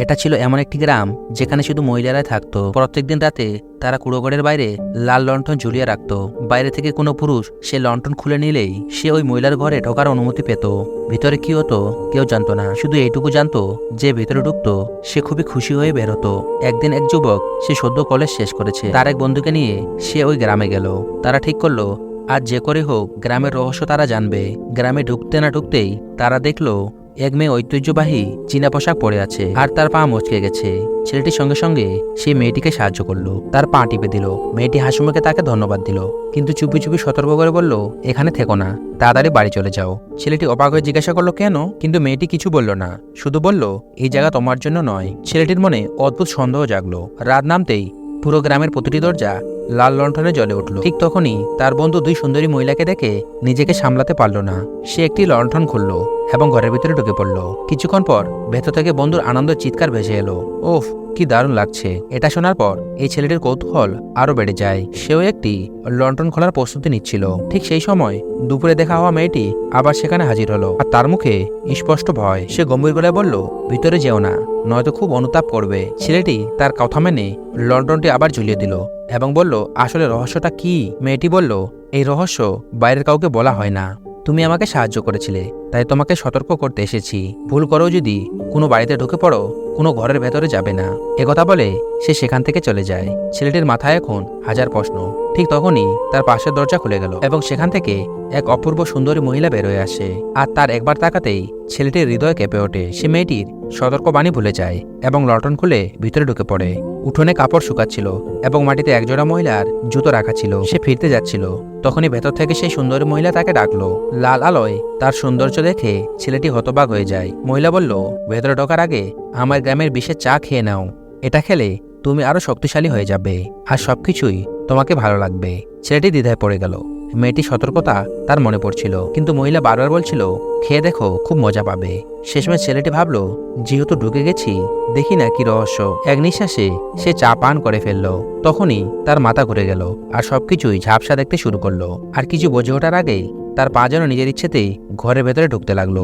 এটা ছিল এমন একটি গ্রাম যেখানে শুধু মহিলারাই থাকতো। প্রত্যেকদিন রাতে তারা কুড়োঘরের বাইরে লাল লণ্ঠন ঝুলিয়ে রাখতো। বাইরে থেকে কোনো পুরুষ সে লণ্ঠন খুলে নিলেই সে ওই মহিলার ঘরে ঢোকার অনুমতি পেত। ভিতরে কি হতো কেউ জানতো না, শুধু এইটুকু জানতো যে ভিতরে ঢুকতো সে খুবই খুশি হয়ে বের হতো। একদিন এক যুবক, সে সদ্য কলেজ শেষ করেছে, তার এক বন্ধুকে নিয়ে সে ওই গ্রামে গেল। তারা ঠিক করলো আজ যে করে হোক গ্রামের রহস্য তারা জানবে। গ্রামে ঢুকতে না ঢুকতেই তারা দেখলো এক মেয়ে ঐতিহ্যবাহী চীনা পোশাক পরে আছে আর তার পা মচকে গেছে। ছেলেটির সঙ্গে সঙ্গে সেই মেয়েটিকে সাহায্য করলো, তার পা টিপে দিল। মেয়েটি হাসিমুখে তাকে ধন্যবাদ দিল, কিন্তু চুপি চুপি সতর্ক করে বলল, এখানে থেকো না, তাড়াতাড়ি বাড়ি চলে যাও। ছেলেটি অবাক হয়ে জিজ্ঞাসা করলো কেন, কিন্তু মেয়েটি কিছু বলল না, শুধু বলল এই জায়গা তোমার জন্য নয়। ছেলেটির মনে অদ্ভুত সন্দেহ জাগলো। রাত নামতেই পুরো গ্রামের প্রতিটি দরজা লাল লণ্ঠনে জ্বলে উঠল। ঠিক তখনই তার বন্ধু দুই সুন্দরী মহিলাকে দেখে নিজেকে সামলাতে পারল না। সে একটি লণ্ঠন খুলল এবং ঘরের ভিতরে ঢুকে পড়ল। কিছুক্ষণ পর ভেতর থেকে বন্ধুর আনন্দ চিৎকার ভেসে এলো, ওফ কি দারুণ লাগছে। এটা শোনার পর এই ছেলেটির কৌতূহল আরো বেড়ে যায়। সেও একটি লণ্ঠন খোলার প্রস্তুতি নিচ্ছিল। ঠিক সেই সময় দুপুরে দেখা হওয়া মেয়েটি আবার সেখানে হাজির হলো, আর তার মুখে স্পষ্ট ভয়। সে গম্ভীর গলায় বলল, ভিতরে যেও না, নয়তো খুব অনুতাপ করবে। ছেলেটি তার কথা মেনে লণ্ঠনটি আবার ঝুলিয়ে দিল এবং বলল, আসলে রহস্যটা কি? মেয়েটি বলল, এই রহস্য বাইরের কাউকে বলা হয় না। তুমি আমাকে সাহায্য করেছিলে, তাই তোমাকে সতর্ক করতে এসেছি। ভুল করো যদি কোনো বাড়িতে ঢুকে পড়ো, কোনো ঘরের ভেতরে যাবে না। একথা বলে সে সেখান থেকে চলে যায়। ছেলেটির মাথায় এখন হাজার প্রশ্ন। ঠিক তখনই তার পাশের দরজা খুলে গেল এবং সেখান থেকে এক অপূর্ব সুন্দরী মহিলা বের হয়ে আসে। আর তার একবার তাকাতেই ছেলেটির হৃদয় কেঁপে ওঠে। সে মেয়েটির সতর্কবাণী ভুলে যায় এবং লণ্ঠন খুলে ভিতরে ঢুকে পড়ে। উঠোনে কাপড় শুকাচ্ছিল এবং মাটিতে একজোড়া মহিলার জুতো রাখা ছিল। সে ফিরতে যাচ্ছিল, তখনই ভেতর থেকে সেই সুন্দরী মহিলা তাকে ডাকলো। লাল আলোয় তার সৌন্দর্য দেখে ছেলেটি হতবাক হয়ে যায়। মহিলা বলল, ভেতরে ঢোকার আগে আমার গ্রামের বিশেষ চা খেয়ে নাও। এটা খেলে তুমি আরো শক্তিশালী হয়ে যাবে আর সবকিছুই তোমাকে ভালো লাগবে। ছেলেটি দ্বিধায় পড়ে গেল। মেয়েটির সতর্কতা তার মনে পড়ছিল, কিন্তু মহিলা বারবার বলছিল, খেয়ে দেখো, খুব মজা পাবে। শেষমেশ ছেলেটি ভাবলো, যেহেতু ঢুকে গেছি, দেখি না কি রহস্য। এক নিঃশ্বাসে সে চা পান করে ফেললো। তখনই তার মাথা ঘুরে গেল আর সবকিছুই ঝাপসা দেখতে শুরু করলো। আর কিছু বোঝে ওঠার আগেই তার পা যেন নিজের ইচ্ছেতেই ঘরের ভেতরে ঢুকতে লাগলো।